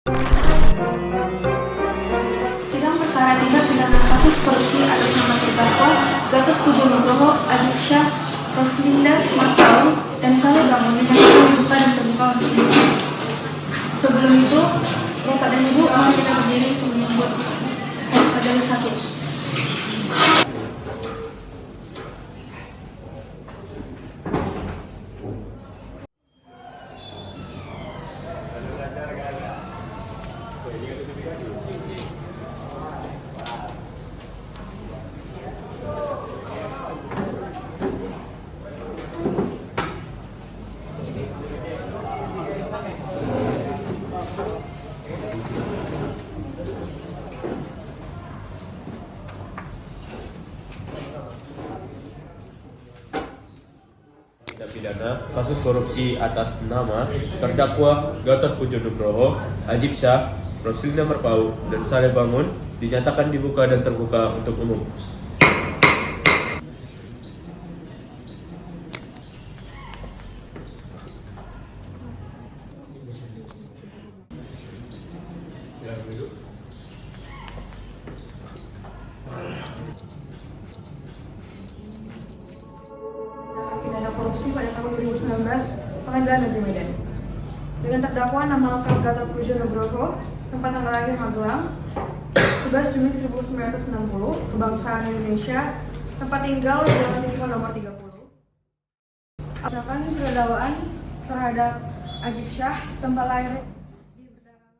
Sidang perkara tindak pidana kasus korupsi atas nama terdakwa Gatot Pujo Nugroho, Ajib Syah, Roslinda Marpaung, dan Saleh Bangun dinyatakan dibuka dan terbuka untuk umum. Sebelum itu, Bapak dan Ibu, mari kita berdiri untuk menyambut majelis hakim. Tindak pidana kasus korupsi atas nama terdakwa Gatot Pujo Nugroho, Ajib Syah, Roslinda Marpaung, dan Saleh Bangun dinyatakan dibuka dan terbuka untuk umum. Pidana korupsi pada tahun 2019 Pengadilan Negeri Medan. Dengan terdakwa nama lengkap Gatot Pujo Nugroho, tempat tanggal lahir Magelang, 11 Juni 1960, kebangsaan Indonesia, tempat tinggal Jalan Tingkir nomor 30. Asalkan surat dakwaan terhadap Ajib Syah, tempat lahir di perdagangan.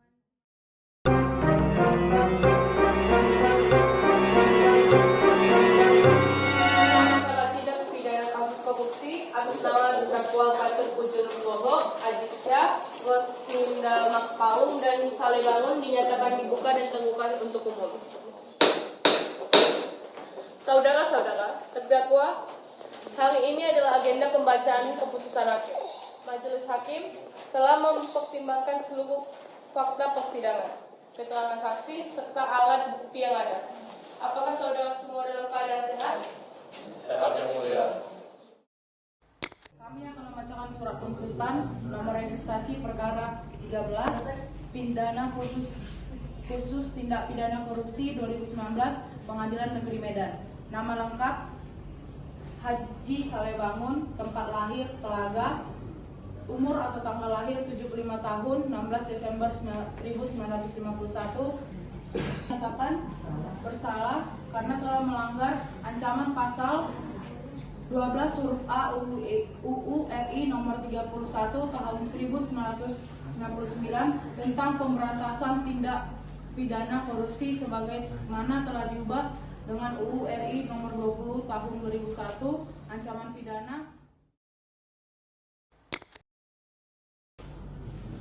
Tindak pidana kasus korupsi atas nama terdakwa Gatot Pujo Nugroho, Ajib Syah, Roslinda Marpaung, dan Saleh Bangun dinyatakan dibuka dan terbuka untuk umum. Saudara-saudara, terdakwa, hari ini adalah agenda pembacaan keputusan hakim. Majelis hakim telah mempertimbangkan seluruh fakta persidangan, keterangan saksi, serta alat bukti yang ada. Apakah saudara semua dalam keadaan sehat? Sehat yang mulia. Kami akan membacakan surat tuntutan nomor registrasi perkara 13 pidana khusus tindak pidana korupsi 2019 Pengadilan Negeri Medan. Nama lengkap Haji Saleh Bangun, tempat lahir Telaga, umur atau tanggal lahir 75 tahun 16 Desember 1951. Dinyatakan bersalah karena telah melanggar ancaman pasal 12 huruf A UU RI nomor 31 tahun 1999 tentang pemberantasan tindak pidana korupsi sebagaimana telah diubah dengan UU RI nomor 20 tahun 2001 ancaman pidana.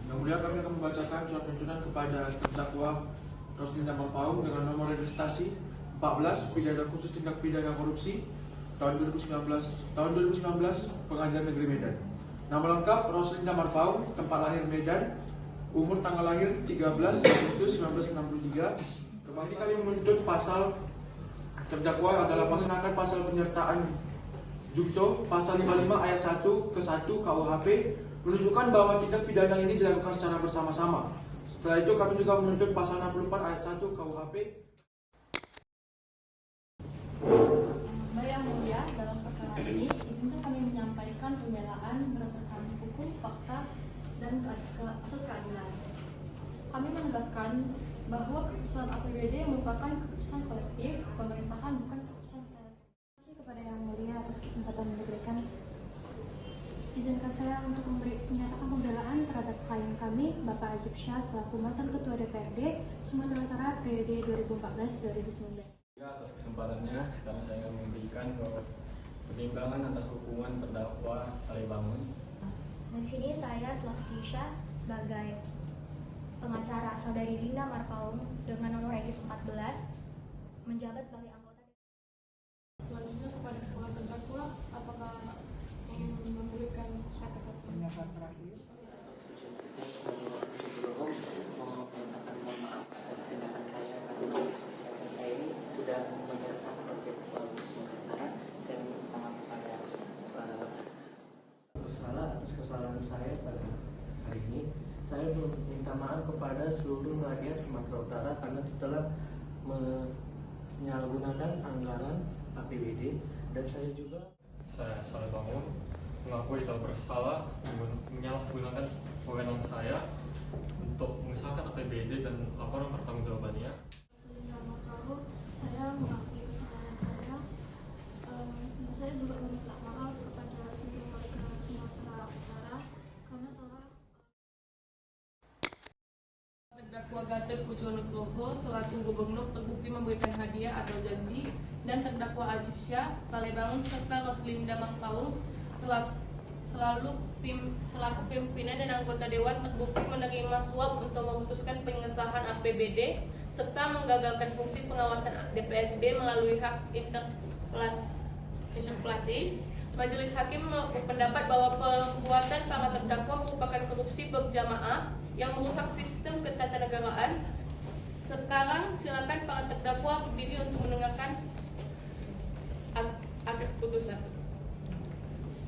Kemudian kami akan membacakan surat tuntutan kepada terdakwa Roslinda Marpaung dengan nomor registrasi 14 pidana khusus tindak pidana korupsi tahun 2019 Pengadilan Negeri Medan. Nama lengkap Roslinda Marpaung, tempat lahir Medan, umur tanggal lahir 13 Agustus 1963. Kembali kami menuntut pasal terdakwa adalah pasal penyertaan junto pasal 55 ayat 1 ke 1 KUHP menunjukkan bahwa tindak pidana ini dilakukan secara bersama-sama. Setelah itu kami juga menuntut pasal 64 ayat 1 KUHP. Yang mulia, dalam perkara ini izinkan kami menyampaikan pembelaan berdasarkan hukum, fakta, dan asas keadilan. Kami menegaskan bahwa keputusan APBD merupakan keputusan kolektif pemerintahan, bukan keputusan secara pribadi. Kepada Yang Mulia atas kesempatan yang diberikan, izinkan saya untuk menyatakan pembelaan terhadap klien kami, Bapak Ajib Syah, selaku mantan Ketua DPRD Sumatera Utara periode 2014-2019. Atas kesempatannya, sekarang saya akan memberikan pertimbangan atas hukuman terdakwa Saleh Bangun. Dan sini saya selaku Kisha sebagai pengacara saudari Linda Marpaung dengan nomor regis 14 menjabat sebagai anggota. Selanjutnya kepada terdakwa, apakah ingin memberikan kata-kata pernyataan terakhir? Atas tindakan saya karena saya ini sudah menyelesaikan objek Sumatera. Saya minta maaf kepada bersalah atas kesalahan saya pada hari ini. Saya belum minta maaf kepada seluruh rakyat Sumatera Utara karena telah menyalahgunakan anggaran APBD, dan saya Saleh Bangun mengakui telah bersalah menyalahgunakan wewenang saya untuk mengesahkan APBD dan laporan pertanggungjawabannya. Saya mengakui kesalahan saya, dan saya juga meminta maaf kepada seluruh warga Sumatera Utara karena telah Terdakwa Gatot Pujo Nugroho selaku gubernur terbukti memberikan hadiah atau janji, dan terdakwa Ajib Syah, Saleh Bangun serta Roslinda Mangpaung selaku pimpinan dan anggota dewan terbukti menerima suap untuk memutuskan pengesahan APBD serta menggagalkan fungsi pengawasan DPRD melalui hak interpelasi. Majelis Hakim berpendapat bahwa perbuatan para terdakwa merupakan korupsi berjamaah yang merusak sistem ketatanegaraan. Sekarang silakan para terdakwa berdiri untuk mendengarkan akhir putusan.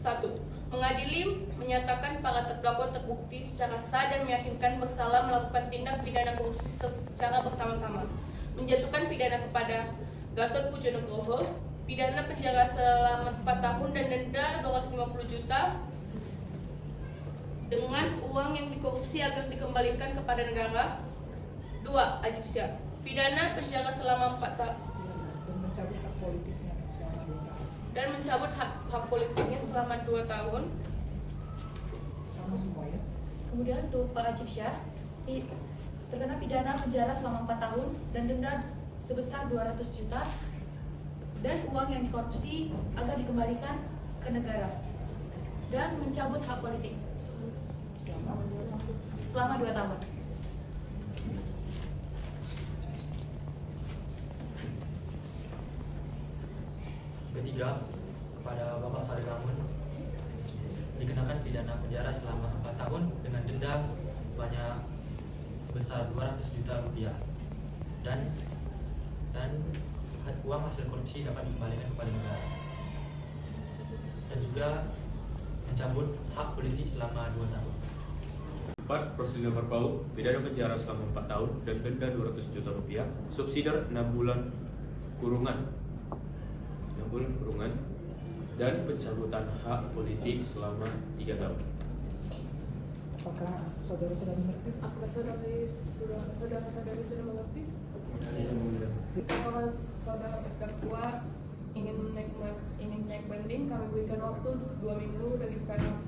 1. Mengadili menyatakan para terdakwa terbukti secara sah dan meyakinkan bersalah melakukan tindak pidana korupsi secara bersama-sama, menjatuhkan pidana kepada Gatot Pujo Nugroho pidana penjara selama 4 tahun dan denda 250 juta dengan uang yang dikorupsi agar dikembalikan kepada negara. 2. Ajib Syah, pidana penjara selama 4 tahun dan mencabut hak politiknya selama 2 tahun. Kemudian untuk Pak Ajib Syah terkena pidana penjara selama 4 tahun dan denda sebesar 200 juta dan uang yang dikorupsi agar dikembalikan ke negara dan mencabut hak politik selama 2 tahun. Ketiga, kepada Bapak Saleh Bangun dikenakan pidana penjara selama 4 tahun dengan denda sebesar 200 juta rupiah dan uang hasil korupsi dapat dikembalikan kepada negara, dan juga mencabut hak politik selama 2 tahun. 4. Roslinda Mangpaung, pidana penjara selama 4 tahun dan denda 200 juta rupiah, subsidiar 6 bulan kurungan dan pencabutan hak politik selama 3 tahun. Apakah saudara-saudari mengerti? Apakah saudara-saudari sudah mengerti? Kalau saudara terdakwa ingin naik banding, kami berikan waktu 2 minggu dari sekarang.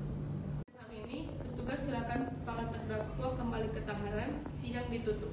Hari ini, petugas silakan para terdakwa kembali ke tahanan. Sidang ditutup.